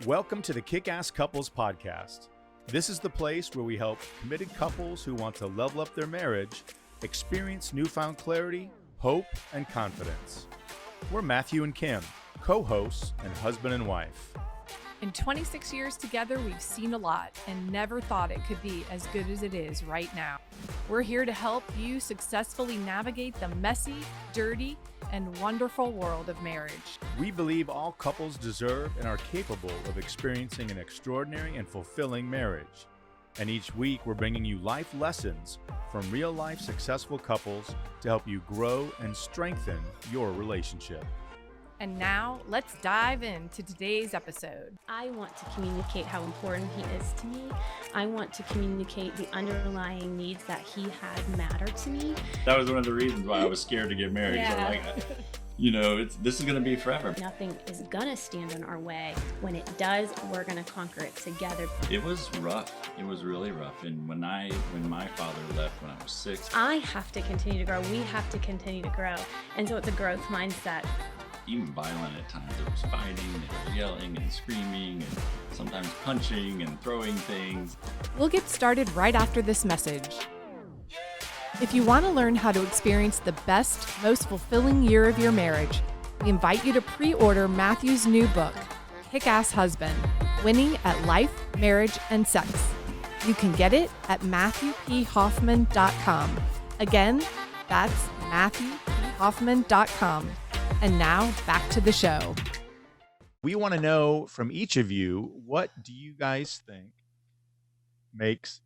Welcome to the Kickass Couples Podcast. This is the place where we help committed couples who want to level up their marriage experience newfound clarity, hope, and confidence. We're Matthew and Kim, co-hosts and husband and wife. In 26 years together, we've seen a lot and never thought it could be as good as it is right now. We're here to help you successfully navigate the messy, dirty, and wonderful world of marriage. We believe all couples deserve and are capable of experiencing an extraordinary and fulfilling marriage. And each week, we're bringing you life lessons from real-life successful couples to help you grow and strengthen your relationship. And now, let's dive into today's episode. I want to communicate how important he is to me. I want to communicate the underlying needs that he had matter to me. That was one of the reasons why I was scared to get married. Yeah. This is going to be forever. Nothing is going to stand in our way. When it does, we're going to conquer it together. It was rough. It was really rough. And when my father left when I was 6, I have to continue to grow. We have to continue to grow. And so it's a growth mindset. even violent at times. There was fighting, there was yelling and screaming and sometimes punching and throwing things. We'll get started right after this message. If you want to learn how to experience the best, most fulfilling year of your marriage, we invite you to pre-order Matthew's new book, Kickass Husband, Winning at Life, Marriage, and Sex. You can get it at MatthewPHoffman.com. Again, that's MatthewPHoffman.com. And now back to the show. We want to know from each of you, what do you guys think makes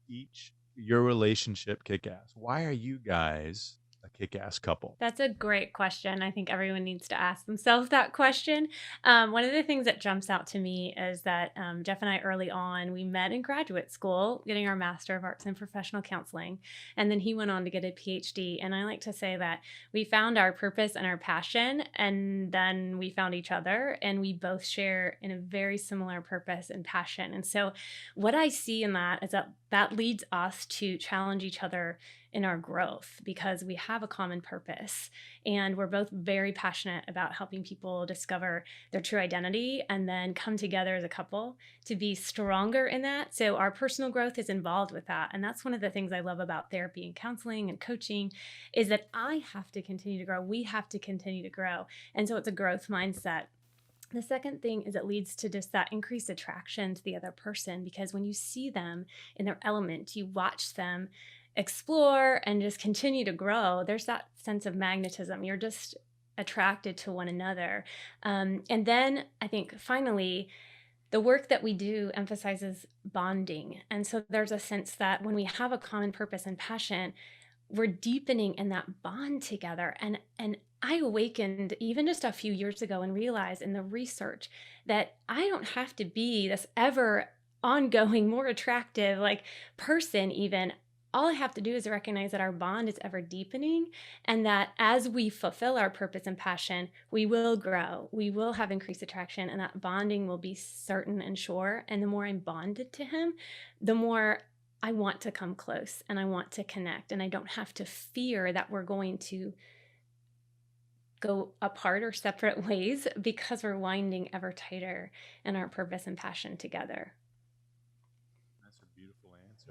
your relationship kick-ass? Why are you guys a kick-ass couple? That's a great question. I think everyone needs to ask themselves that question. One of the things that jumps out to me is that Jeff and I early on, we met in graduate school, getting our Master of Arts in Professional Counseling. And then he went on to get a PhD. And I like to say that we found our purpose and our passion, and then we found each other, and we both share in a very similar purpose and passion. And so what I see in that is that leads us to challenge each other in our growth, because we have a common purpose and we're both very passionate about helping people discover their true identity and then come together as a couple to be stronger in that. So our personal growth is involved with that. And that's one of the things I love about therapy and counseling and coaching, is that I have to continue to grow. We have to continue to grow. And so it's a growth mindset. The second thing is it leads to just that increased attraction to the other person, because when you see them in their element, you watch them explore and just continue to grow, there's that sense of magnetism. You're just attracted to one another. And then I think finally, the work that we do emphasizes bonding. And so there's a sense that when we have a common purpose and passion, we're deepening in that bond together. And I awakened even just a few years ago and realized in the research that I don't have to be this ever ongoing, more attractive person even. All I have to do is recognize that our bond is ever deepening, and that as we fulfill our purpose and passion, we will grow, we will have increased attraction, and that bonding will be certain and sure. And the more I'm bonded to him, the more I want to come close and I want to connect, and I don't have to fear that we're going to go apart or separate ways, because we're winding ever tighter in our purpose and passion together.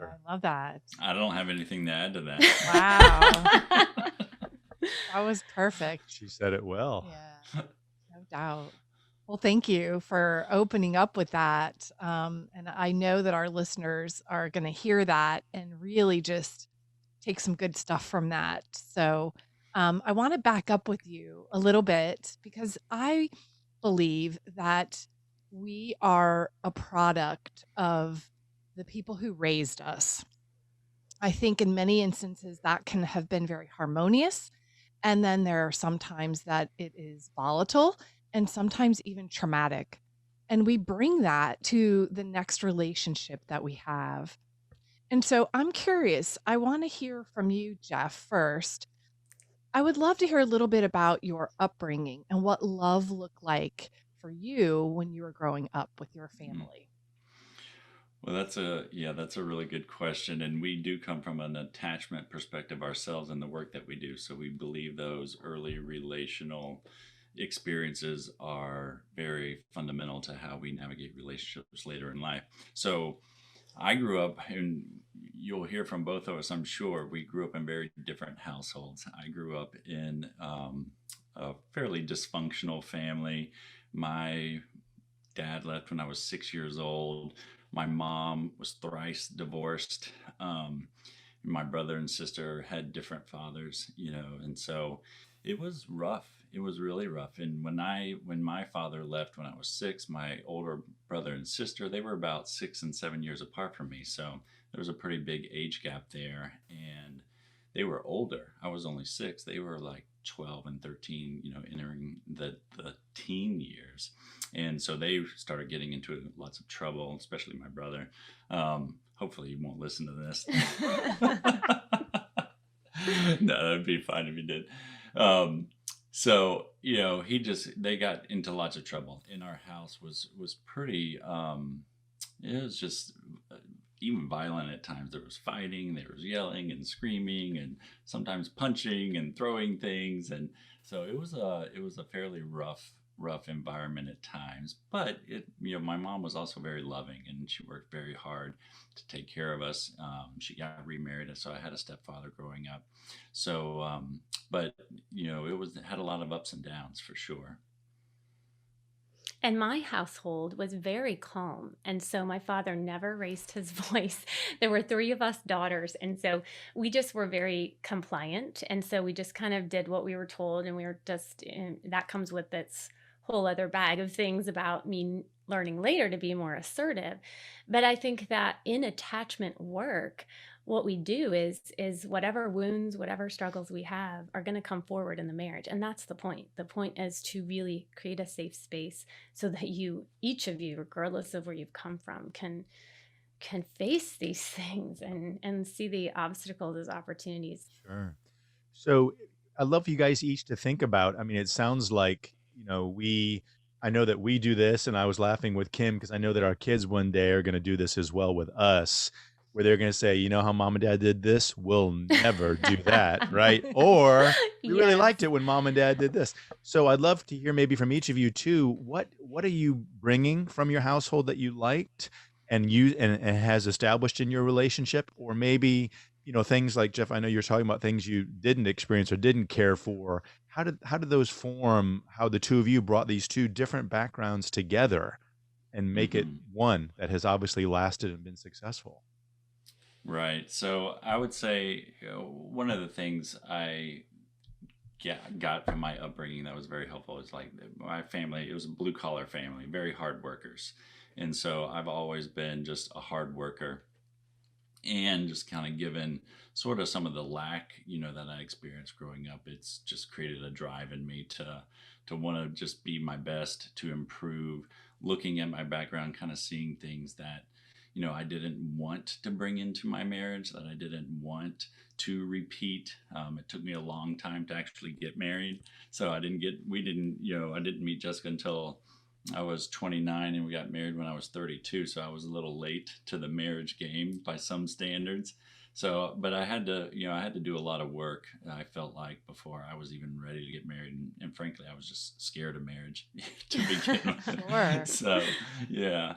I love that. I don't have anything to add to that. Wow. That was perfect. She said it well. Yeah, no doubt. Well, thank you for opening up with that. And I know that our listeners are going to hear that and really just take some good stuff from that. So I want to back up with you a little bit, because I believe that we are a product of the people who raised us. I think in many instances that can have been very harmonious. And then there are some times that it is volatile and sometimes even traumatic. And we bring that to the next relationship that we have. And so I'm curious, I want to hear from you, Jeff, first. I would love to hear a little bit about your upbringing and what love looked like for you when you were growing up with your family. Well, that's a really good question. And we do come from an attachment perspective ourselves in the work that we do. So we believe those early relational experiences are very fundamental to how we navigate relationships later in life. So I grew up, and you'll hear from both of us, I'm sure, we grew up in very different households. I grew up in a fairly dysfunctional family. My dad left when I was 6 years old. My mom was thrice divorced. My brother and sister had different fathers, and so it was rough. It was really rough. And when my father left when I was 6, my older brother and sister, they were about 6 and 7 years apart from me. So there was a pretty big age gap there, and they were older. I was only 6. They were like 12 and 13, entering the teen years. And so they started getting into lots of trouble, especially my brother. Hopefully he won't listen to this. No, that'd be fine if he did. So, they got into lots of trouble. And our house was pretty, it was just even violent at times. There was fighting, there was yelling and screaming, and sometimes punching and throwing things. And so it was a fairly rough environment at times, but my mom was also very loving, and she worked very hard to take care of us. She got remarried, so I had a stepfather growing up. So, but it had a lot of ups and downs for sure. And my household was very calm. And so my father never raised his voice. There were 3 of us daughters. And so we just were very compliant. And so we just kind of did what we were told. And we were just, and that comes with its whole other bag of things about me learning later to be more assertive. But I think that in attachment work, what we do is whatever wounds, whatever struggles we have are going to come forward in the marriage. And that's the point. The point is to really create a safe space so that each of you, regardless of where you've come from, can face these things and see the obstacles as opportunities. Sure. So I'd love for you guys each to think about, it sounds like, I know that we do this, and I was laughing with Kim because I know that our kids one day are going to do this as well with us, where they're going to say, how mom and dad did this? We'll never do that, right? Or we really liked it when mom and dad did this. So I'd love to hear maybe from each of you too, what are you bringing from your household that you liked and has established in your relationship? Or maybe, things like, Jeff, I know you're talking about things you didn't experience or didn't care for. How did those form, how the two of you brought these two different backgrounds together and make it one that has obviously lasted and been successful? Right. So I would say one of the things I got from my upbringing that was very helpful is like my family, it was a blue collar family, very hard workers. And so I've always been just a hard worker, and just kind of given sort of some of the lack, that I experienced growing up. It's just created a drive in me to want to just be my best, to improve, looking at my background, kind of seeing things that, I didn't want to bring into my marriage, that I didn't want to repeat. It took me a long time to actually get married. So I didn't meet Jessica until I was 29, and we got married when I was 32. So I was a little late to the marriage game by some standards. So, but I had to do a lot of work, I felt like, before I was even ready to get married. And frankly, I was just scared of marriage to begin with. Sure. So, yeah.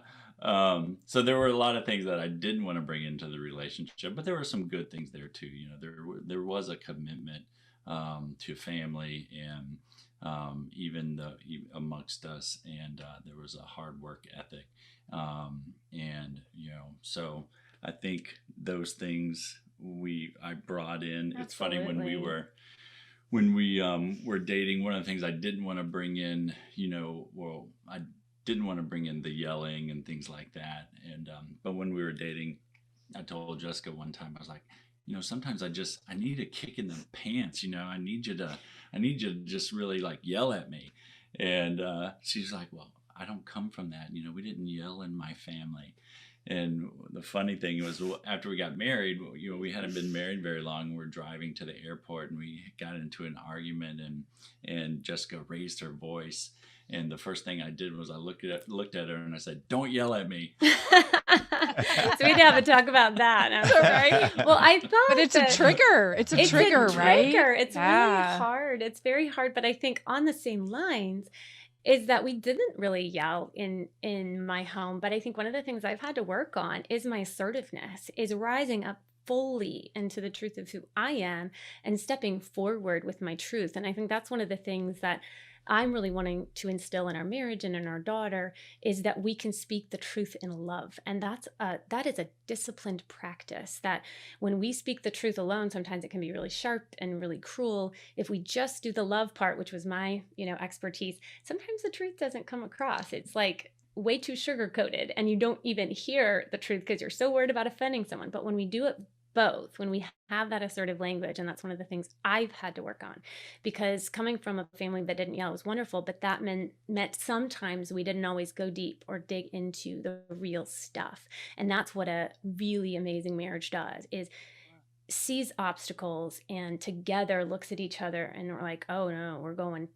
So there were a lot of things that I didn't want to bring into the relationship, but there were some good things there too. There was a commitment to family, and even amongst us, and there was a hard work ethic, and so I think those things I brought in. Absolutely. It's funny when we were dating. One of the things I didn't want to bring in, I didn't want to bring in the yelling and things like that. And but when we were dating, I told Jessica one time, I was like, sometimes I need a kick in the pants. I need you to just really like yell at me. And she's like, well, I don't come from that. We didn't yell in my family. And the funny thing was, after we got married, we hadn't been married very long. We were driving to the airport, and we got into an argument, and Jessica raised her voice. And the first thing I did was I looked at her and I said, "Don't yell at me." So we need to have a talk about that. Right? Well, I thought But it's a trigger. It's a trigger, right? It's really hard. It's very hard. But I think on the same lines is that we didn't really yell in my home. But I think one of the things I've had to work on is my assertiveness, is rising up fully into the truth of who I am and stepping forward with my truth. And I think that's one of the things that I'm really wanting to instill in our marriage and in our daughter, is that we can speak the truth in love. And that is a disciplined practice, that when we speak the truth alone, sometimes it can be really sharp and really cruel. If we just do the love part, which was my, expertise, sometimes the truth doesn't come across. It's like way too sugar coated and you don't even hear the truth because you're so worried about offending someone. But when we do it both, when we have that assertive language, and that's one of the things I've had to work on, because coming from a family that didn't yell was wonderful, but that meant sometimes we didn't always go deep or dig into the real stuff. And that's what a really amazing marriage does, is sees obstacles and together looks at each other and we're like, oh no, we're going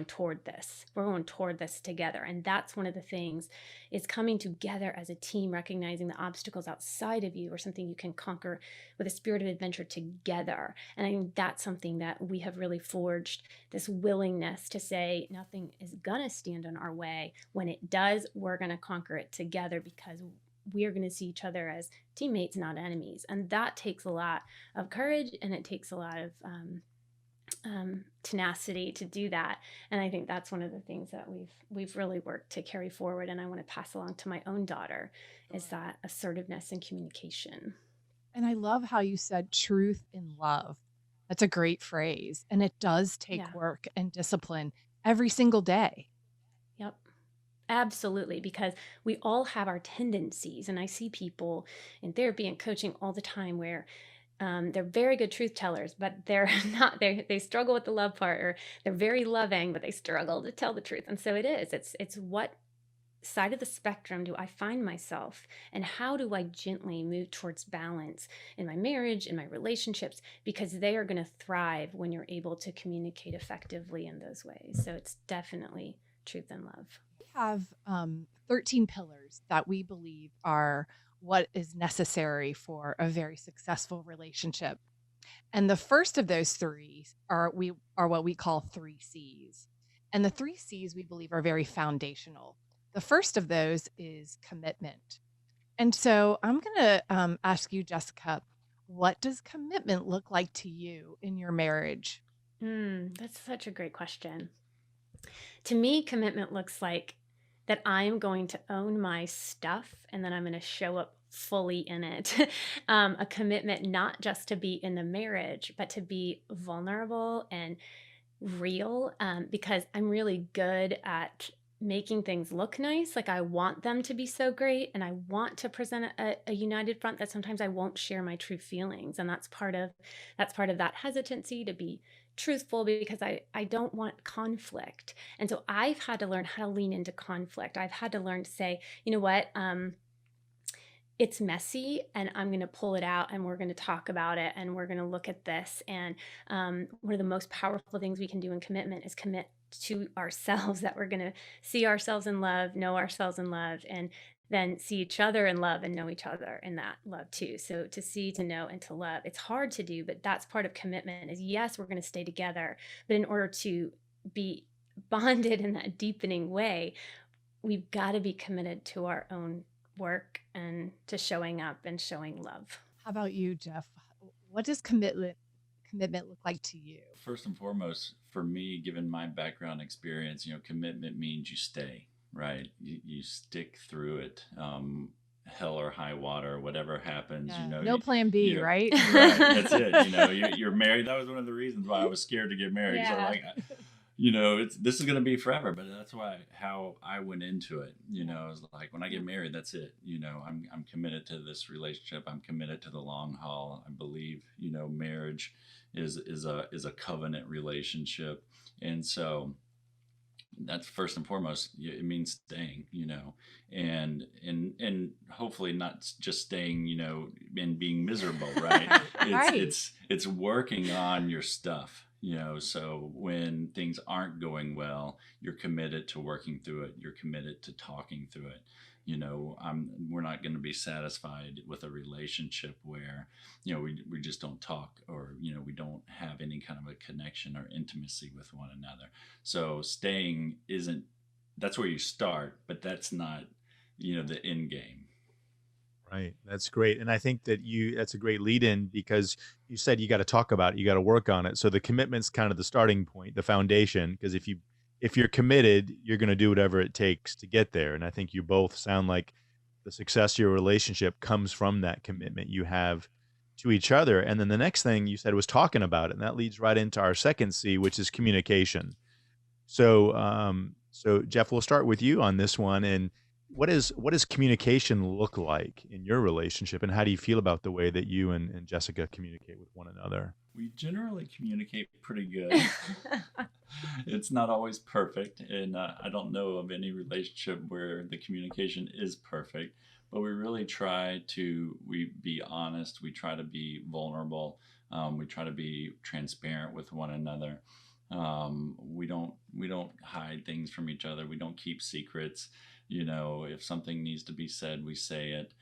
toward this. We're going toward this together. And that's one of the things, is coming together as a team, recognizing the obstacles outside of you are something you can conquer with a spirit of adventure together. And I think that's something that we have really forged, this willingness to say nothing is gonna stand in our way. When it does, we're gonna conquer it together, because we are going to see each other as teammates, not enemies. And that takes a lot of courage, and it takes a lot of tenacity to do that. And I think that's one of the things that we've really worked to carry forward, and I want to pass along to my own daughter, is that assertiveness and communication. And I love how you said truth in love. That's a great phrase. And it does take work and discipline every single day. Yep. Absolutely, because we all have our tendencies. And I see people in therapy and coaching all the time where they're very good truth tellers, but they're not, they struggle with the love part, or they're very loving, but they struggle to tell the truth. And so it's what side of the spectrum do I find myself, and how do I gently move towards balance in my marriage, in my relationships, because they are going to thrive when you're able to communicate effectively in those ways. So it's definitely truth and love. Have 13 pillars that we believe are what is necessary for a very successful relationship. And the first of those three are what we call 3 C's. And the 3 C's we believe are very foundational. The first of those is commitment. And so I'm going to ask you, Jessica, what does commitment look like to you in your marriage? That's such a great question. To me, commitment looks like that I am going to own my stuff, and then I'm going to show up fully in it. A commitment not just to be in the marriage, but to be vulnerable and real, because I'm really good at making things look nice. Like, I want them to be so great, and I want to present a united front, that sometimes I won't share my true feelings. And that's part of that hesitancy to be truthful, because I don't want conflict. And so I've had to learn how to lean into conflict. I've had to learn to say, you know what, it's messy, and I'm going to pull it out, and we're going to talk about it, and we're going to look at this. And one of the most powerful things we can do in commitment is commit to ourselves, that we're going to see ourselves in love, know ourselves in love, and then see each other in love and know each other in that love too. So to see, to know, and to love, it's hard to do, but that's part of commitment, is yes, we're going to stay together, but in order to be bonded in that deepening way, we've got to be committed to our own work and to showing up and showing love. How about you, Jeff? What does commitment look like to you? First and foremost, for me, given my background experience, commitment means you stay. Right. You stick through it, hell or high water, whatever happens, no plan B, right? Right. That's it. You're married. That was one of the reasons why I was scared to get married. Yeah. So this is going to be forever, but that's how I went into it. I was like, when I get married, that's it. I'm committed to this relationship. I'm committed to the long haul. I believe, marriage is a covenant relationship. And so that's first and foremost. It means staying, and hopefully not just staying, and being miserable, right? Right. It's working on your stuff, So when things aren't going well, you're committed to working through it. You're committed to talking through it. We're not going to be satisfied with a relationship where, we just don't talk, or, we don't have any kind of a connection or intimacy with one another. So that's where you start, but that's not, the end game. Right. That's great. And I think that's a great lead in, because you said you got to talk about it, you got to work on it. So the commitment's kind of the starting point, the foundation, because if you're committed, you're going to do whatever it takes to get there. And I think you both sound like the success of your relationship comes from that commitment you have to each other. And then the next thing you said was talking about it. And that leads right into our second C, which is communication. So Jeff, we'll start with you on this one. And what does communication look like in your relationship, and how do you feel about the way that you and Jessica communicate with one another? We generally communicate pretty good. It's not always perfect, and I don't know of any relationship where the communication is perfect, but we really try to be honest. We try to be vulnerable. We try to be transparent with one another. We don't hide things from each other. We don't keep secrets. If something needs to be said, we say it.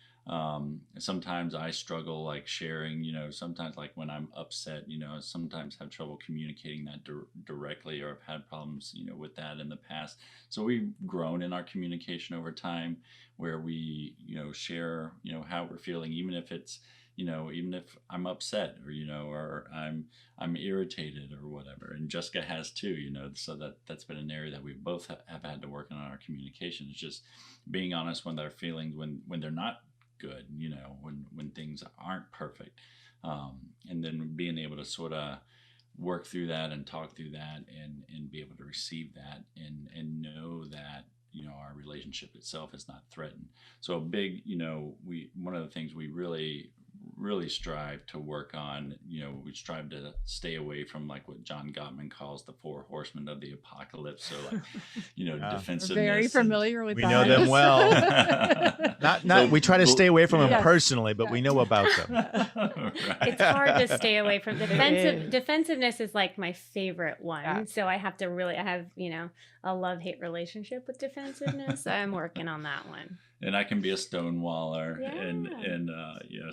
Sometimes I struggle like sharing, sometimes like when I'm upset, sometimes have trouble communicating that directly, or have had problems, with that in the past. So we've grown in our communication over time, where we, share, how we're feeling, even if it's, even if I'm upset, or I'm irritated or whatever. And Jessica has too, so that's been an area that we both have had to work on our communication. It's just being honest when they're feeling, when they're not good, when things aren't perfect. And then being able to sort of work through that and talk through that, and be able to receive that, and know that, our relationship itself is not threatened. So a big, one of the things we really strive to work on, we strive to stay away from like what John Gottman calls the 4 horsemen of the apocalypse. So like, defensiveness. Very familiar with we that. know them well. Not we try to stay away from them Yes. personally, but we know about them. Right. It's hard to stay away from defensiveness is like my favorite one. Yeah. So I have a love-hate relationship with defensiveness. I'm working on that one. And I can be a stonewaller, Yeah. and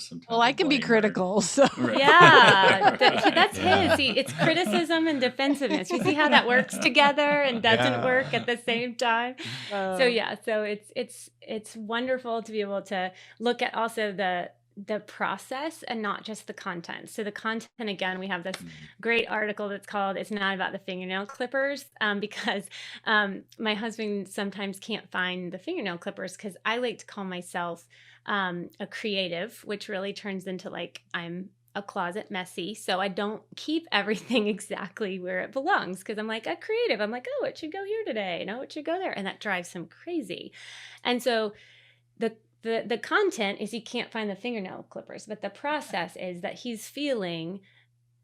sometimes. Well, I can be blame her. critical. So Right. Yeah, that's Yeah. his. See, it's criticism and defensiveness. You see how that works together and doesn't Yeah. work at the same time. So it's wonderful to be able to look at also the process and not just the content. So the content, again, we have this great article that's called "It's Not About the Fingernail Clippers," because my husband sometimes can't find the fingernail clippers, because I like to call myself a creative, which really turns into like I'm a closet messy. So I don't keep everything exactly where it belongs, because I'm like a creative. I'm like, oh, it should go here today. No, it should go there. And that drives him crazy. And so the content is he can't find the fingernail clippers, but the process is that he's feeling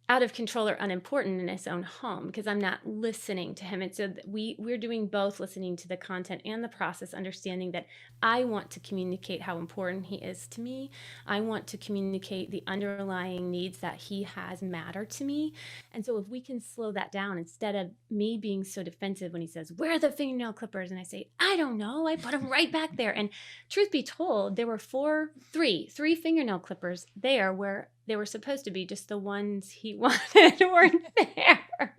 out of control or unimportant in his own home, because I'm not listening to him. And so we're doing both, listening to the content and the process, understanding that I want to communicate how important he is to me. I want to communicate the underlying needs that he has matter to me. And so if we can slow that down, instead of me being so defensive when he says, "Where are the fingernail clippers?" And I say, "I don't know, I put them right back there." And truth be told, there were three fingernail clippers there where they were supposed to be, just the ones he wanted weren't there.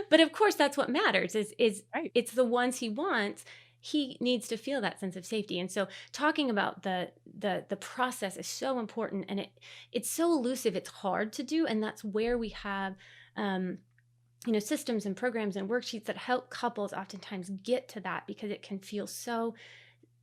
But of course, that's what matters is Right. it's the ones he wants. He needs to feel that sense of safety. And so talking about the process is so important, and it's so elusive. It's hard to do. And that's where we have, systems and programs and worksheets that help couples oftentimes get to that, because it can feel so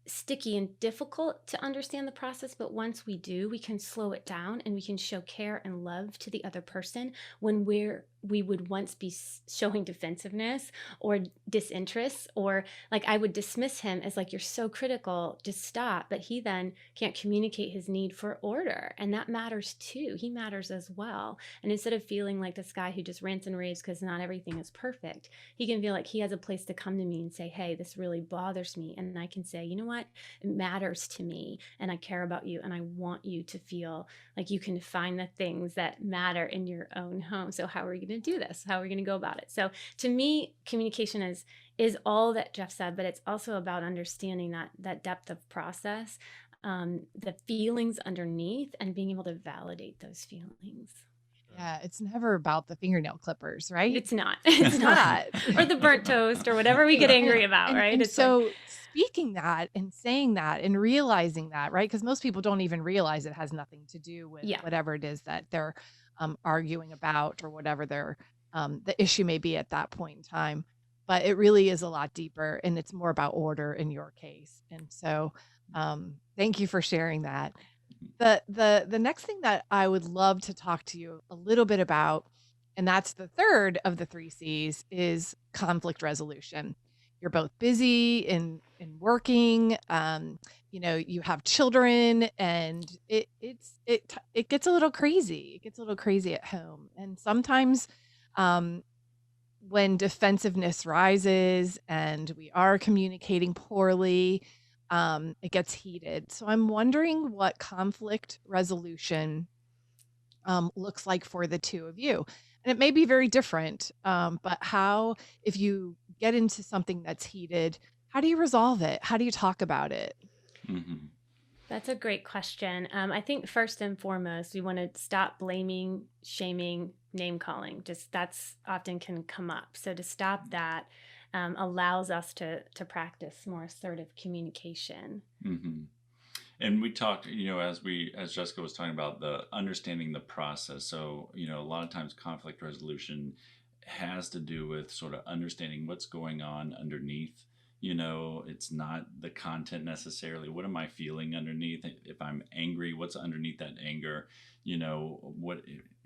sticky and difficult to understand the process. But once we do, we can slow it down, and we can show care and love to the other person when we would once be showing defensiveness or disinterest, or like I would dismiss him as like, "You're so critical, just stop." But he then can't communicate his need for order, and that matters too. He matters as well. And instead of feeling like this guy who just rants and raves because not everything is perfect, he can feel like he has a place to come to me and say, "Hey, this really bothers me." And I can say, "You know what? It matters to me, and I care about you, and I want you to feel like you can find the things that matter in your own home. So how are we going going to do this? How are we going to go about it? So to me, communication is all that Jeff said, but it's also about understanding that depth of process, the feelings underneath, and being able to validate those feelings. Yeah, it's never about the fingernail clippers, right? It's not. It's not. Or the burnt toast or whatever we get angry about, right? And It's so speaking that and saying that and realizing that, right? Because most people don't even realize it has nothing to do with Yeah. whatever it is that they're arguing about or whatever the issue may be at that point in time. But it really is a lot deeper, and it's more about order in your case. And so thank you for sharing that. The next thing that I would love to talk to you a little bit about, and that's the third of the 3 C's, is conflict resolution. You're both busy in working, you have children, and it gets a little crazy. It gets a little crazy at home. And sometimes when defensiveness rises and we are communicating poorly, it gets heated. So I'm wondering what conflict resolution looks like for the two of you. And it may be very different, but how, if you get into something that's heated, how do you resolve it? How do you talk about it? Mm-hmm. That's a great question. I think first and foremost, we want to stop blaming, shaming, name calling. Just that's often can come up. So to stop that allows us to practice more assertive communication. Mm-hmm. And we talked, as Jessica was talking about, the understanding the process. So, a lot of times conflict resolution has to do with sort of understanding what's going on underneath. It's not the content necessarily. What am I feeling underneath? If I'm angry, what's underneath that anger?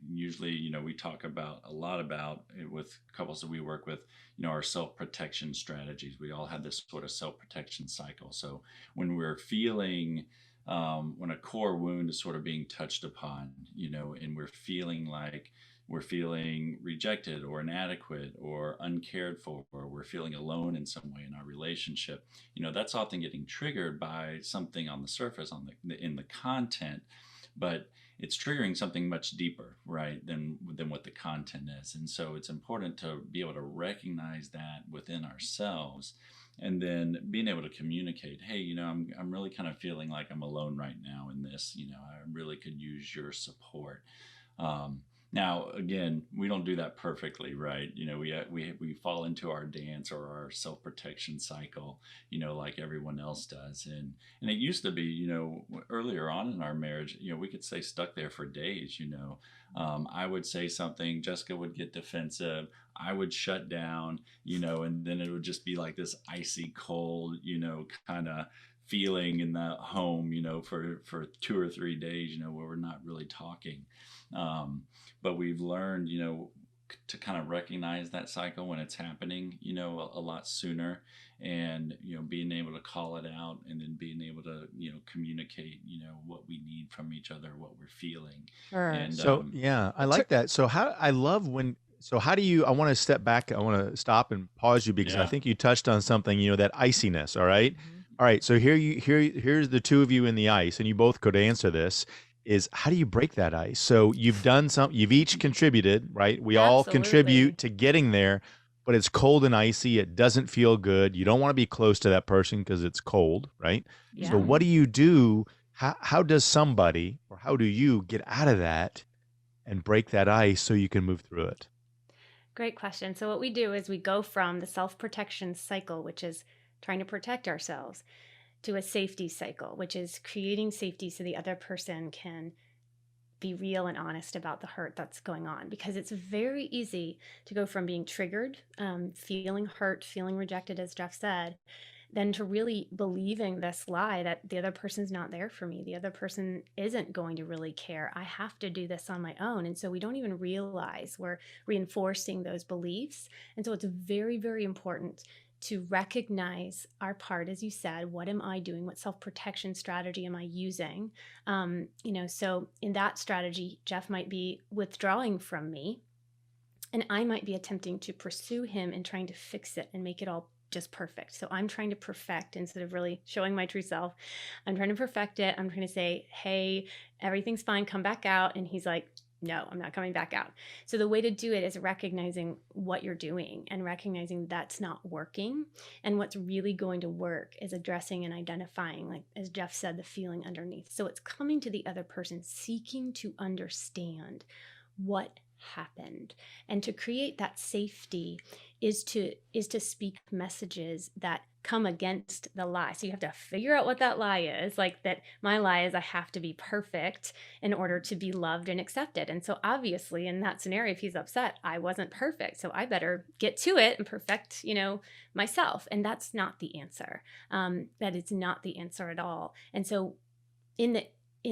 Usually, we talk about a lot about it with couples that we work with, our self-protection strategies. We all have this sort of self-protection cycle. So when we're feeling, when a core wound is sort of being touched upon, and we're feeling rejected or inadequate or uncared for, or we're feeling alone in some way in our relationship, that's often getting triggered by something on the surface, in the content, but it's triggering something much deeper, right, than what the content is. And so it's important to be able to recognize that within ourselves, and then being able to communicate, hey, I'm really kind of feeling like I'm alone right now in this. I really could use your support. Now, again, we don't do that perfectly, right? We fall into our dance or our self-protection cycle, like everyone else does. And it used to be, earlier on in our marriage, we could stay stuck there for days. I would say something, Jessica would get defensive, I would shut down, and then it would just be like this icy cold, kind of feeling in the home, for 2 or 3 days, where we're not really talking. But we've learned, to kind of recognize that cycle when it's happening, a lot sooner, and, being able to call it out, and then being able to, communicate, what we need from each other, what we're feeling. Sure. And So I like that. So I want to step back. I want to stop and pause you because I think you touched on something, that iciness. All right. Mhm. All right. So here's the two of you in the ice, and you both could answer this. Is how do you break that ice? So you've each contributed, right? We all Absolutely. contribute to getting there, but it's cold and icy. It doesn't feel good. You don't want to be close to that person because it's cold, right? Yeah. So what do you do? How does somebody, or how do you get out of that and break that ice so you can move through it? Great question. So what we do is we go from the self-protection cycle, which is trying to protect ourselves, to a safety cycle, which is creating safety so the other person can be real and honest about the hurt that's going on. Because it's very easy to go from being triggered, feeling hurt, feeling rejected, as Jeff said, then to really believing this lie that the other person's not there for me. The other person isn't going to really care. I have to do this on my own. And so we don't even realize we're reinforcing those beliefs. And so it's very, very important to recognize our part, as you said. What am I doing? What self-protection strategy am I using? So in that strategy, Jeff might be withdrawing from me, and I might be attempting to pursue him and trying to fix it and make it all just perfect. So I'm trying to perfect instead of really showing my true self. I'm trying to perfect it. I'm trying to say, hey, everything's fine, come back out. And he's like, no, I'm not coming back out. So the way to do it is recognizing what you're doing and recognizing that's not working. And what's really going to work is addressing and identifying, like as Jeff said, the feeling underneath. So it's coming to the other person, seeking to understand what happened. And to create that safety is to speak messages that come against the lie. So you have to figure out what that lie is. Like that my lie is I have to be perfect in order to be loved and accepted. And so obviously in that scenario, if he's upset, I wasn't perfect. So I better get to it and perfect, myself. And that's not the answer. That is not the answer at all. And so in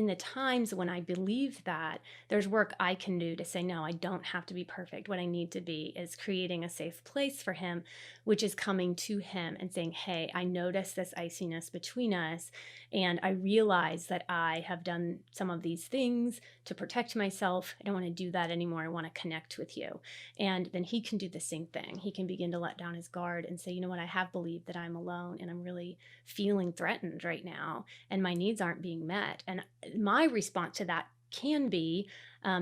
the times when I believe that, there's work I can do to say, no, I don't have to be perfect. What I need to be is creating a safe place for him, which is coming to him and saying, hey, I notice this iciness between us. And I realize that I have done some of these things to protect myself. I don't want to do that anymore. I want to connect with you. And then he can do the same thing. He can begin to let down his guard and say, you know what, I have believed that I'm alone and I'm really feeling threatened right now and my needs aren't being met. And my response to that can be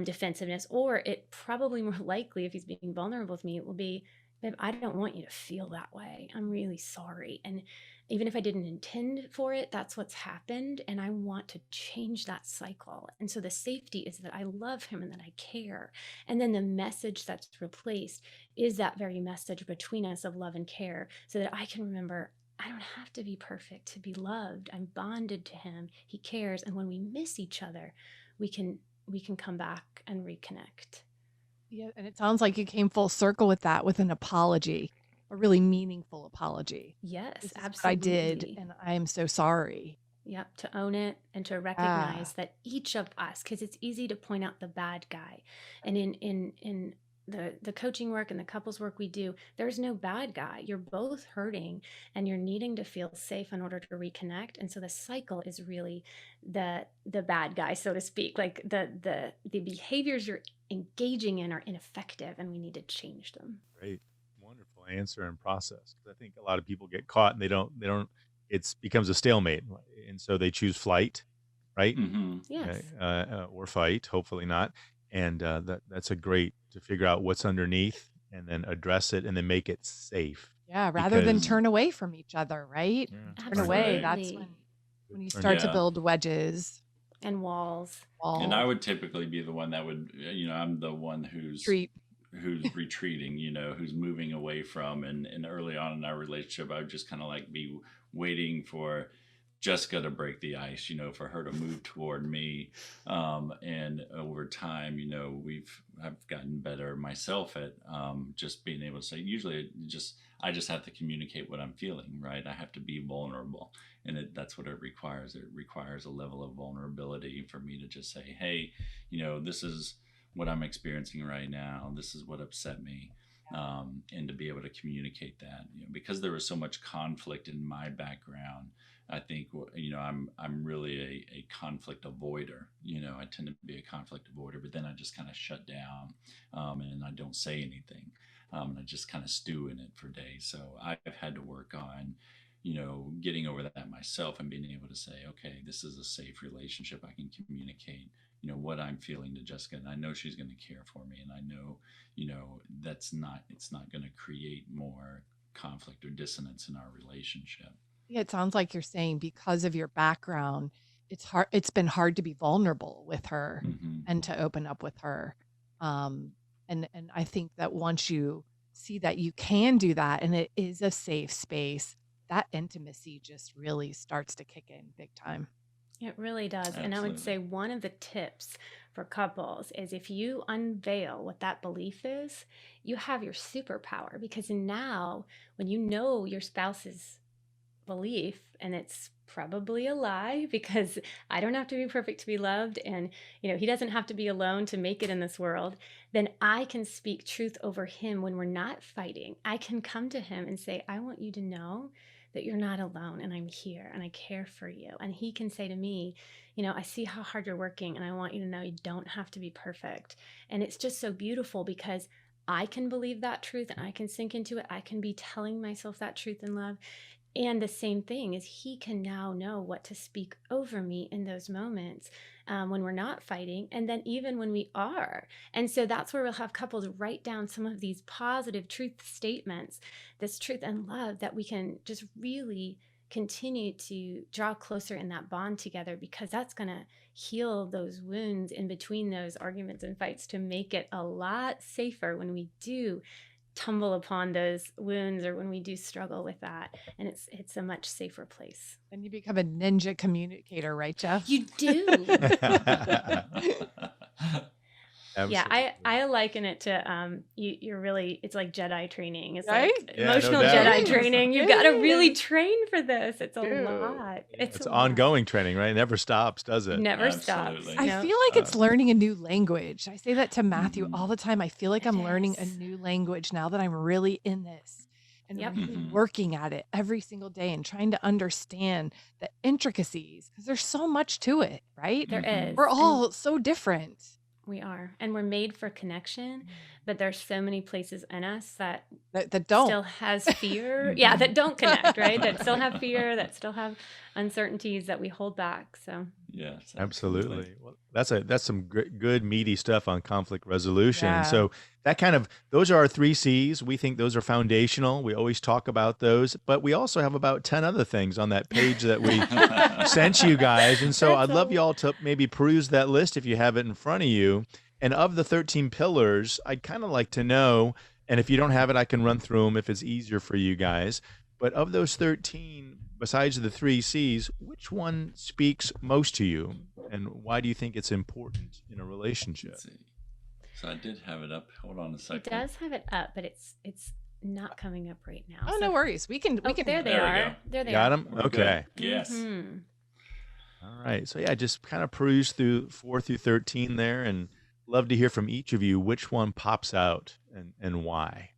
defensiveness, or it probably more likely, if he's being vulnerable with me, it will be, babe, I don't want you to feel that way. I'm really sorry. And even if I didn't intend for it, that's what's happened. And I want to change that cycle. And so the safety is that I love him and that I care. And then the message that's replaced is that very message between us of love and care, so that I can remember, I don't have to be perfect to be loved. I'm bonded to him. He cares. And when we miss each other, we can come back and reconnect. Yeah, and it sounds like you came full circle with that, with an apology, a really meaningful apology. Yes, This is absolutely. what I did, and I am so sorry. Yep, to own it and to recognize that each of us, because it's easy to point out the bad guy. And in the coaching work and the couples work we do, there's no bad guy. You're both hurting and you're needing to feel safe in order to reconnect. And so the cycle is really the bad guy, so to speak. Like the behaviors you're engaging in are ineffective and we need to change them. Great. Wonderful answer and process. 'Cause I think a lot of people get caught and they don't, it becomes a stalemate. And so they choose flight, right? Mm-hmm. Yes. Or fight, hopefully not. And that's a great to figure out what's underneath and then address it and then make it safe. Yeah, rather than Because- turn away from each other, right? Yeah. Turn away. Right. That's when you start to Yeah. build wedges. And walls. And I would typically be the one that would, I'm the one who's retreating, who's moving away from. And early on in our relationship, I would just kind of like be waiting for Jessica to break the ice, for her to move toward me. And over time, I've gotten better myself at just being able to say, usually I just have to communicate what I'm feeling, right? I have to be vulnerable. And that's what it requires. It requires a level of vulnerability for me to just say, hey, this is what I'm experiencing right now. This is what upset me. And to be able to communicate that, because there was so much conflict in my background, I think, I'm really a conflict avoider. I tend to be a conflict avoider, but then I just kind of shut down and I don't say anything. And I just kind of stew in it for days. So I've had to work on, getting over that myself and being able to say, okay, this is a safe relationship. I can communicate, what I'm feeling to Jessica, and I know she's going to care for me. And I know, it's not going to create more conflict or dissonance in our relationship. Yeah, it sounds like you're saying because of your background, it's been hard to be vulnerable with her and to open up with her. And I think that once you see that you can do that and it is a safe space, that intimacy just really starts to kick in big time. It really does. Absolutely. And I would say one of the tips for couples is if you unveil what that belief is, you have your superpower, because now when you know your spouse's belief, and it's probably a lie, because I don't have to be perfect to be loved, and he doesn't have to be alone to make it in this world, then I can speak truth over him when we're not fighting. I can come to him and say, I want you to know that you're not alone and I'm here and I care for you. And he can say to me, I see how hard you're working and I want you to know you don't have to be perfect. And it's just so beautiful because I can believe that truth and I can sink into it. I can be telling myself that truth in love. And the same thing is he can now know what to speak over me in those moments when we're not fighting, and then even when we are. And so that's where we'll have couples write down some of these positive truth statements, this truth and love that we can just really continue to draw closer in that bond together, because that's going to heal those wounds in between those arguments and fights to make it a lot safer when we do tumble upon those wounds or when we do struggle with that, and it's a much safer place. And you become a ninja communicator, right, Jeff? You do. Yeah, I liken it to you're really, it's like Jedi training. It's Right? like Yeah, no emotional doubt. Jedi training. You It got to is. really train for this. It's a Dude. lot. It's a lot. ongoing training, right? It never stops, does it? Never Absolutely. stops. I No. feel like it's learning a new language. I say that to Matthew Mhm. all the time. I feel like I'm It learning a is. new language now that I'm really in this and Yep. really Mhm. working at it every single day and trying to understand the intricacies, because there's so much to it, right? There Mhm. is. We're And all so different. we are. And we're made for connection, but there's so many places in us that That don't. still has fear. Yeah, that don't connect, right? That still have fear, that still have uncertainties that we hold back. So Yes, Absolutely. Well, that's some good meaty stuff on conflict resolution. Yeah. So those are our 3 C's. We think those are foundational. We always talk about those, but we also have about 10 other things on that page that we sent you guys. And so That's I'd love a- y'all to maybe peruse that list if you have it in front of you. And of the 13 pillars, I'd kind of like to know, and if you don't have it, I can run through them if it's easier for you guys. But of those 13, besides the 3 C's, which one speaks most to you? And why do you think it's important in a relationship? Let's see. So I did have it up. Hold on a it second. does have it up, but it's not coming up right now. Oh, So- no worries. We can. Oh, there they There we are. go. There they Got are. them? We're good. Okay. Yes. Mhm. All right. So yeah, just kind of peruse through 4 through 13 there, and love to hear from each of you which one pops out and why.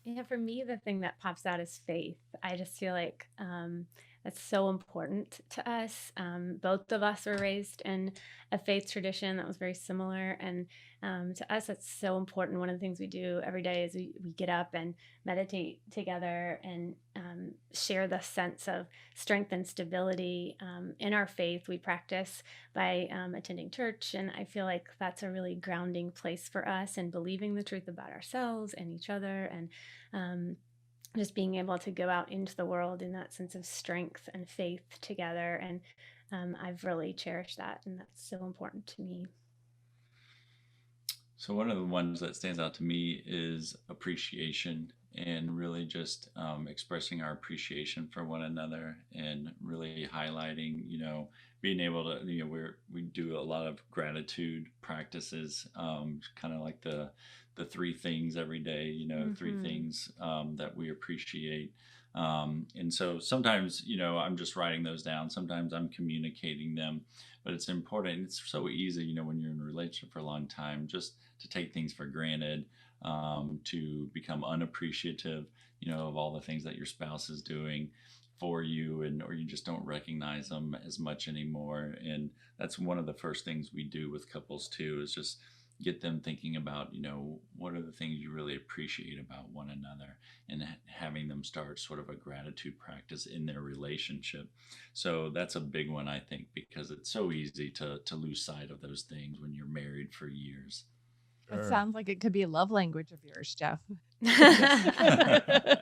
Yeah, for me, the thing that pops out is faith. I just feel like that's so important to us. Both of us were raised in a faith tradition that was very similar. And to us, that's so important. One of the things we do every day is we get up and meditate together and share the sense of strength and stability in our faith. We practice by attending church. And I feel like that's a really grounding place for us, and believing the truth about ourselves and each other, and just being able to go out into the world in that sense of strength and faith together. And I've really cherished that, and that's so important to me. So one of the ones that stands out to me is appreciation, and really just expressing our appreciation for one another, and really highlighting, being able to, we do a lot of gratitude practices, kind of like the 3 things every day, 3 Mhm. things that we appreciate. And so sometimes, I'm just writing those down. Sometimes I'm communicating them, but it's important. It's so easy, when you're in a relationship for a long time, just to take things for granted, to become unappreciative, of all the things that your spouse is doing for you, or you just don't recognize them as much anymore. And that's one of the first things we do with couples too, is just get them thinking about, what are the things you really appreciate about one another, and having them start sort of a gratitude practice in their relationship. So that's a big one, I think, because it's so easy to lose sight of those things when you're married for years. It sounds like it could be a love language of yours, Jeff.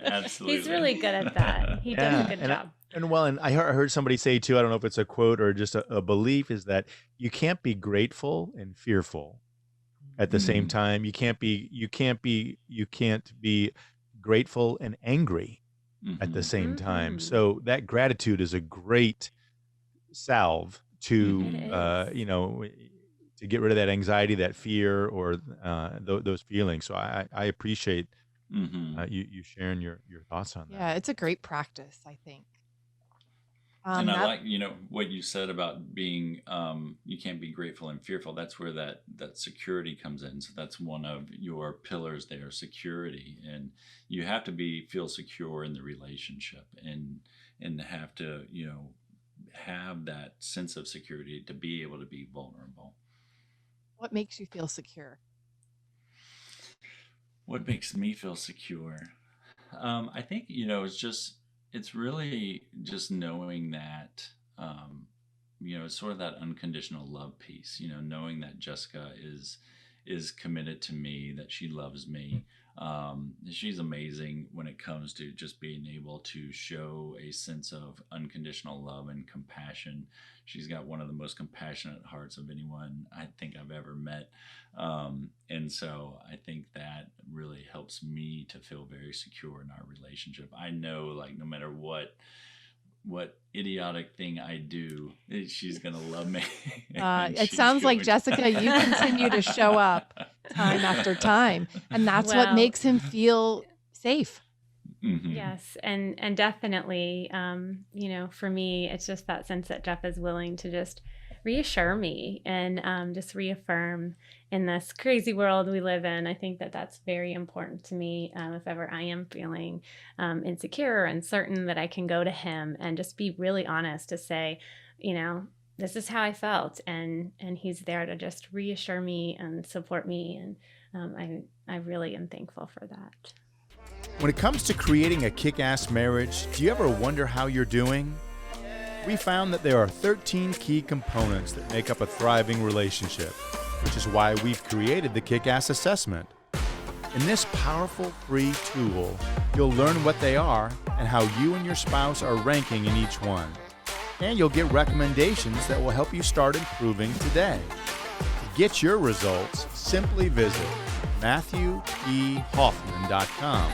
Absolutely. He's really good at that. He does a good job. And I heard somebody say too, I don't know if it's a quote or just a belief, is that you can't be grateful and fearful at the same time. You can't be grateful and angry at the same time. Mhm. So that gratitude is a great salve to It is. to get rid of that anxiety, that fear, or those feelings. So I appreciate you sharing your thoughts on that. Yeah, it's a great practice, I think. And I like, what you said about being, you can't be grateful and fearful. That's where that security comes in. So that's one of your pillars there, security. And you have to feel secure in the relationship, and have to, have that sense of security to be able to be vulnerable. What makes you feel secure? What makes me feel secure? I think, it's just it's really just knowing that, it's sort of that unconditional love piece, knowing that Jessica is committed to me, that she loves me. She's amazing when it comes to just being able to show a sense of unconditional love and compassion. She's got one of the most compassionate hearts of anyone I think I've ever met. And so I think that really helps me to feel very secure in our relationship. I know, like, no matter what idiotic thing I do, she's gonna love me. It sounds like, Jessica, you continue to show up time after time, and that's what makes him feel safe. Mm-hmm. Yes, and definitely, for me, it's just that sense that Jeff is willing to just reassure me and just reaffirm in this crazy world we live in. I think that that's very important to me. If ever I am feeling insecure or uncertain, that I can go to him and just be really honest to say, this is how I felt, and he's there to just reassure me and support me, and I really am thankful for that. When it comes to creating a kick-ass marriage, do you ever wonder how you're doing? We found that there are 13 key components that make up a thriving relationship, which is why we've created the Kickass Assessment. In this powerful free tool, you'll learn what they are and how you and your spouse are ranking in each one. And you'll get recommendations that will help you start improving today. To get your results, simply visit MatthewEHoffman.com.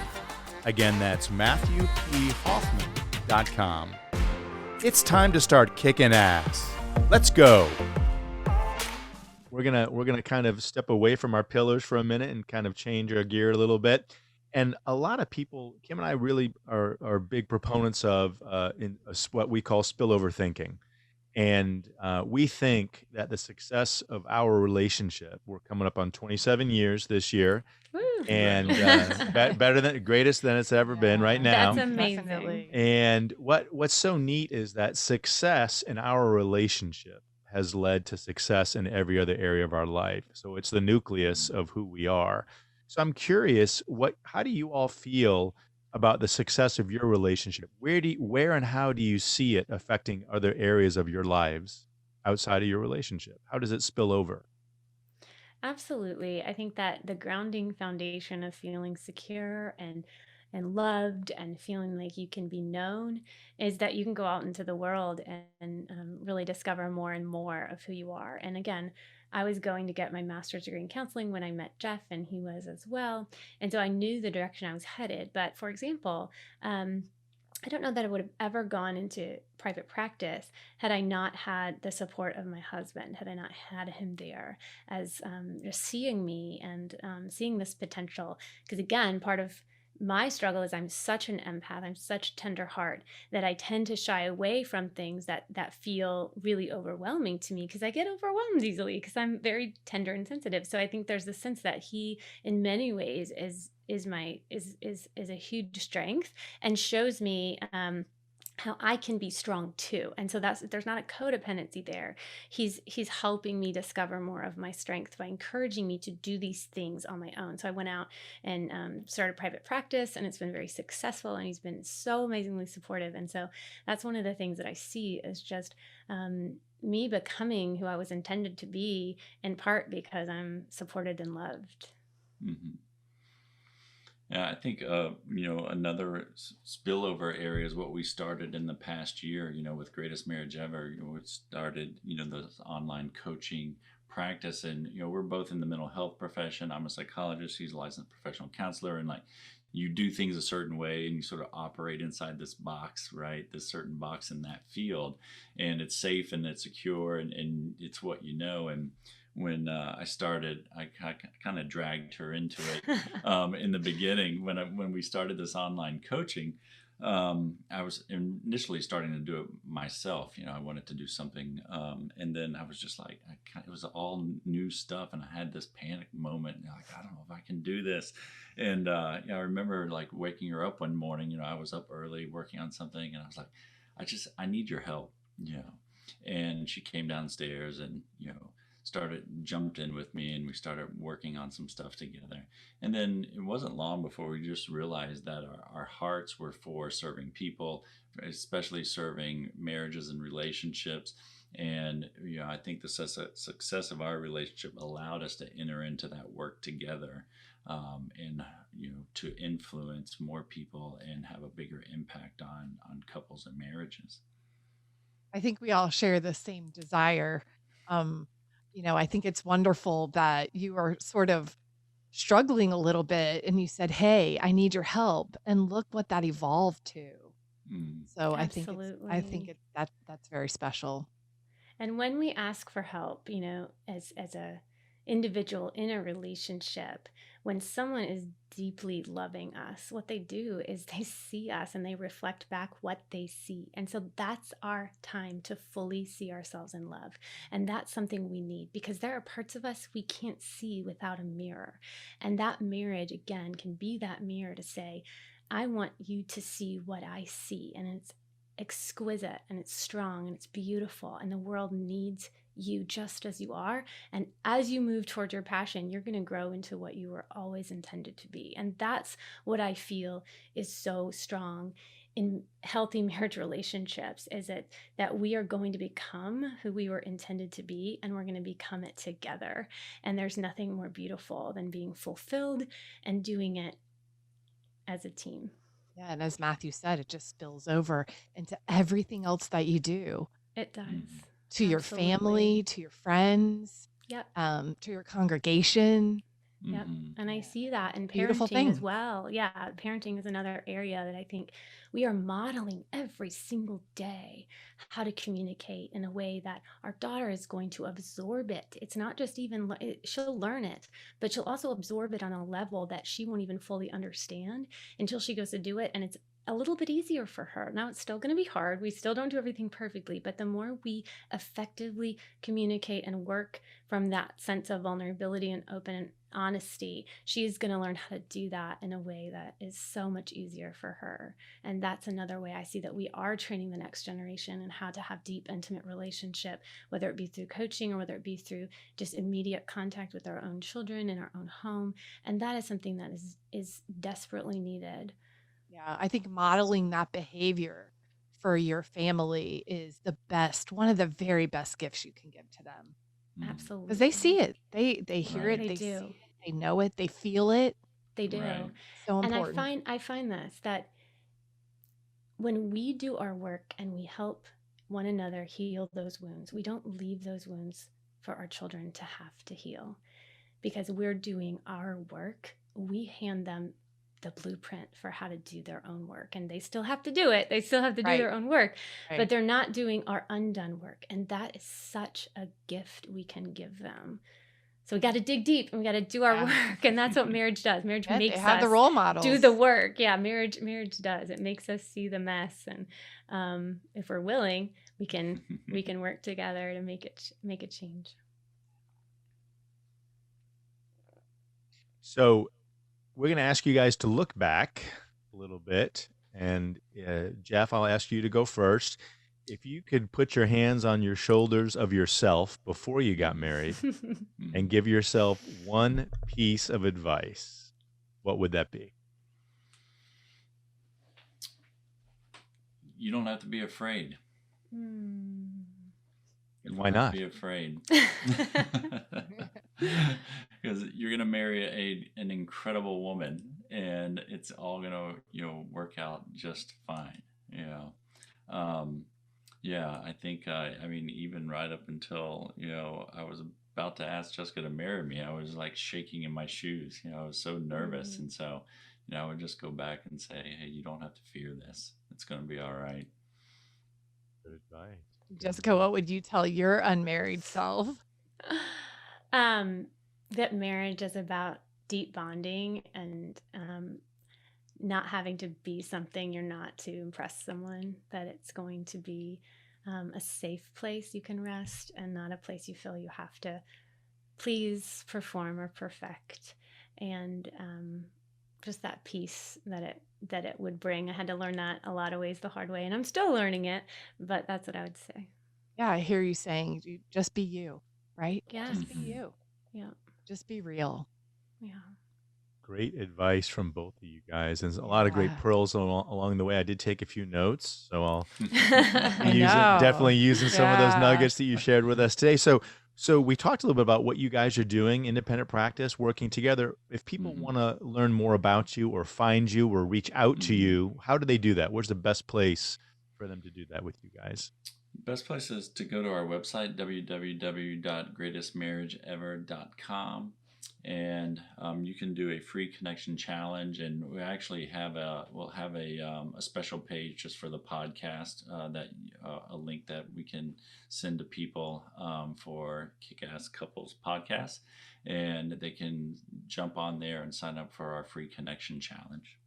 Again, that's MatthewEHoffman.com. It's time to start kicking ass. Let's go. We're gonna kind of step away from our pillars for a minute and kind of change our gear a little bit. And a lot of people, Kim and I really are big proponents of what we call spillover thinking. And we think that the success of our relationship, we're coming up on 27 years this year, Woo. and greatest than it's ever been right now. That's amazing. Definitely. And what's so neat is that success in our relationship has led to success in every other area of our life. So it's the nucleus of who we are. So I'm curious, how do you all feel about the success of your relationship? Where and how do you see it affecting other areas of your lives outside of your relationship? How does it spill over? Absolutely. I think that the grounding foundation of feeling secure and loved and feeling like you can be known is that you can go out into the world and really discover more and more of who you are. And again, I was going to get my master's degree in counseling when I met Jeff, and he was as well. And so I knew the direction I was headed. But for example, I don't know that I would have ever gone into private practice had I not had the support of my husband, had I not had him there as just seeing me and seeing this potential. Because again, part of my struggle is I'm such an empath, I'm such a tender heart that I tend to shy away from things that feel really overwhelming to me, because I get overwhelmed easily because I'm very tender and sensitive. So I think there's the sense that he, in many ways, is a huge strength and shows me how I can be strong too. And so there's not a codependency there. He's helping me discover more of my strength by encouraging me to do these things on my own. So I went out and started private practice, and it's been very successful, and he's been so amazingly supportive. And so that's one of the things that I see is just me becoming who I was intended to be, in part because I'm supported and loved. Mm-hmm. Yeah, I think, another spillover area is what we started in the past year, with Greatest Marriage Ever. We started, the online coaching practice, and, we're both in the mental health profession. I'm a psychologist. He's a licensed professional counselor. And you do things a certain way and you sort of operate inside this box, right? This certain box in that field, and it's safe and it's secure and it's what you know. And when I started, I kind of dragged her into it in the beginning. When we started this online coaching, I was initially starting to do it myself. I wanted to do something, and then I was just like, it was all new stuff, and I had this panic moment. I don't know if I can do this. And I remember waking her up one morning. I was up early working on something, and I was like, I need your help. And she came downstairs and jumped in with me, and we started working on some stuff together. And then it wasn't long before we just realized that our hearts were for serving people, especially serving marriages and relationships. And I think the success of our relationship allowed us to enter into that work together, and to influence more people and have a bigger impact on couples and marriages. I think we all share the same desire. Um, I think it's wonderful that you are sort of struggling a little bit and you said, "Hey, I need your help." And look what that evolved to. Mm. So I think Absolutely. that's very special. And when we ask for help, as a individual in a relationship, when someone is deeply loving us, what they do is they see us and they reflect back what they see. And so that's our time to fully see ourselves in love. And that's something we need, because there are parts of us we can't see without a mirror. And that marriage, again, can be that mirror to say, I want you to see what I see. And it's exquisite and it's strong and it's beautiful, and the world needs you just as you are. And as you move towards your passion, you're going to grow into what you were always intended to be. And that's what I feel is so strong in healthy marriage relationships, is it that we are going to become who we were intended to be, and we're going to become it together. And there's nothing more beautiful than being fulfilled and doing it as a team. Yeah, and as Matthew said, it just spills over into everything else that you do, It does. to your Absolutely. family, to your friends, Yep. to your congregation. Yep. Mhm. And I see that in Beautiful parenting as thing. well. Yeah, parenting is another area that I think we are modeling every single day how to communicate in a way that our daughter is going to absorb it. It's not just even, she'll learn it, but she'll also absorb it on a level that she won't even fully understand until she goes to do it. And it's a little bit easier for her. Now, it's still going to be hard. We still don't do everything perfectly, but the more we effectively communicate and work from that sense of vulnerability and open honesty, she's going to learn how to do that in a way that is so much easier for her. And that's another way I see that we are training the next generation in how to have deep, intimate relationship, whether it be through coaching or whether it be through just immediate contact with our own children in our own home. And that is something that is desperately needed. Yeah, I think modeling that behavior for your family is the best, one of the very best gifts you can give to them, Mhm. Absolutely. because they see it, they hear Right. it, They they see do. it, they know it, they feel it. They do. Right. So And important. I find this, that when we do our work and we help one another heal those wounds, we don't leave those wounds for our children to have to heal, because we're doing our work. We hand them the blueprint for how to do their own work, and they still have to do it. They still have to do Right. their own work, Right. but they're not doing our undone work. And that is such a gift we can give them. So we got to dig deep and we got to do our Yeah. work. And that's what marriage does. Marriage Yeah, they makes have the us role models. do the work. Yeah, marriage does. It makes us see the mess, and if we're willing, we can work together to make it change. So we're going to ask you guys to look back a little bit. And Jeff, I'll ask you to go first. If you could put your hands on your shoulders of yourself before you got married and give yourself one piece of advice, what would that be? You don't have to be afraid. You Why don't have not? to be afraid. Because you're going to marry an incredible woman, and it's all going to work out just fine. Yeah, I think, I mean, even right up until, I was about to ask Jessica to marry me, I was like shaking in my shoes. I was so nervous. And so, I would just go back and say, hey, you don't have to fear this. It's going to be all right. Good advice. Jessica, what would you tell your unmarried self? That marriage is about deep bonding and not having to be something you're not to impress someone, that it's going to be a safe place you can rest and not a place you feel you have to please, perform, or perfect. And just that peace that it would bring. I had to learn that a lot of ways the hard way, and I'm still learning it, but that's what I would say. Yeah, I hear you saying, just be you. right? Yes. Just be you. Yeah. Just be real. Yeah. Great advice from both of you guys, and a lot of great Yeah. pearls along the way. I did take a few notes, so I'll I definitely know. using some of those Yeah. nuggets that you shared with us today. So we talked a little bit about what you guys are doing, independent practice, working together. If people Mhm. want to learn more about you or find you or reach out to Mhm. you, how do they do that? Where's the best place for them to do that with you guys? Best place is to go to our website, www.greatestmarriageever.com. And you can do a free connection challenge, and we actually we'll have a special page just for the podcast, that a link that we can send to people for Kickass Couples Podcast, and they can jump on there and sign up for our free connection challenge.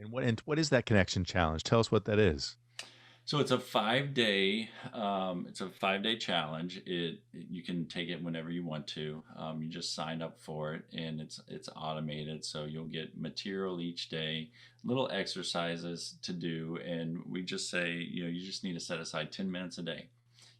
And what is that connection challenge? Tell us what that is. So it's a 5-day challenge. You can take it whenever you want to. You just sign up for it, and it's automated. So you'll get material each day, little exercises to do, and we just say, you just need to set aside 10 minutes a day.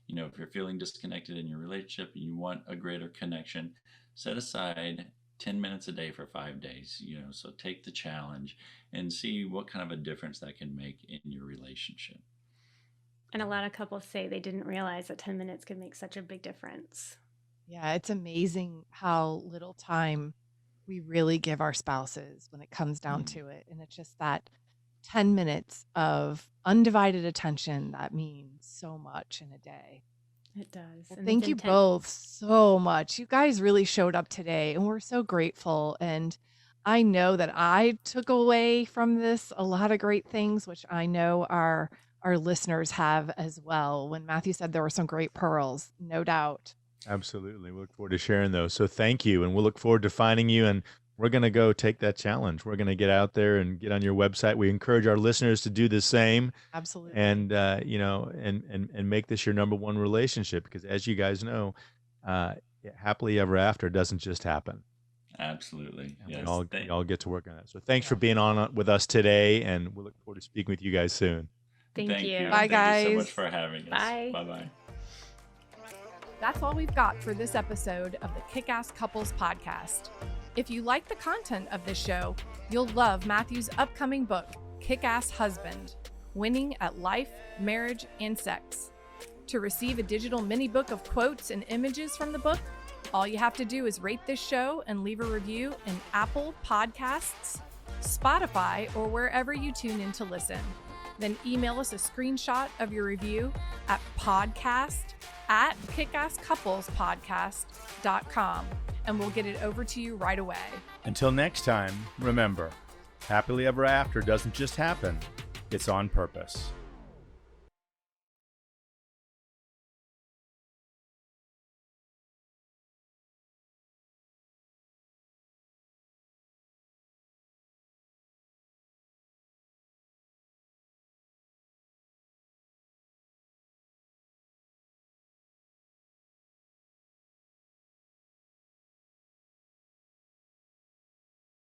If you're feeling disconnected in your relationship and you want a greater connection, set aside 10 minutes a day for 5 days. So take the challenge and see what kind of a difference that can make in your relationship. And a lot of couples say they didn't realize that 10 minutes could make such a big difference. Yeah, it's amazing how little time we really give our spouses when it comes down to it. And it's just that 10 minutes of undivided attention that means so much in a day. It does. Well, And thank it's you intent- both so much. You guys really showed up today, and we're so grateful. And I know that I took away from this a lot of great things, which I know our listeners have as well. When Matthew said there were some great pearls, no doubt. Absolutely. We look forward to sharing those. So thank you. And we'll look forward to finding you. And we're going to go take that challenge. We're going to get out there and get on your website. We encourage our listeners to do the same, Absolutely. and, and make this your number one relationship, because as you guys know, happily ever after doesn't just happen. Absolutely. And Yes. we all get to work on that. So thanks for being on with us today. And we look forward to speaking with you guys soon. Thank you. Bye, Thank you so guys. much for having us. Bye. Bye-bye. That's all we've got for this episode of the Kickass Couples Podcast. If you like the content of this show, you'll love Matthew's upcoming book, Kickass Husband: Winning at Life, Marriage, and Sex. To receive a digital mini book of quotes and images from the book, all you have to do is rate this show and leave a review in Apple Podcasts, Spotify, or wherever you tune in to listen. Then email us a screenshot of your review at podcast@kickasscouplespodcast.com, and we'll get it over to you right away. Until next time, remember, happily ever after doesn't just happen, it's on purpose.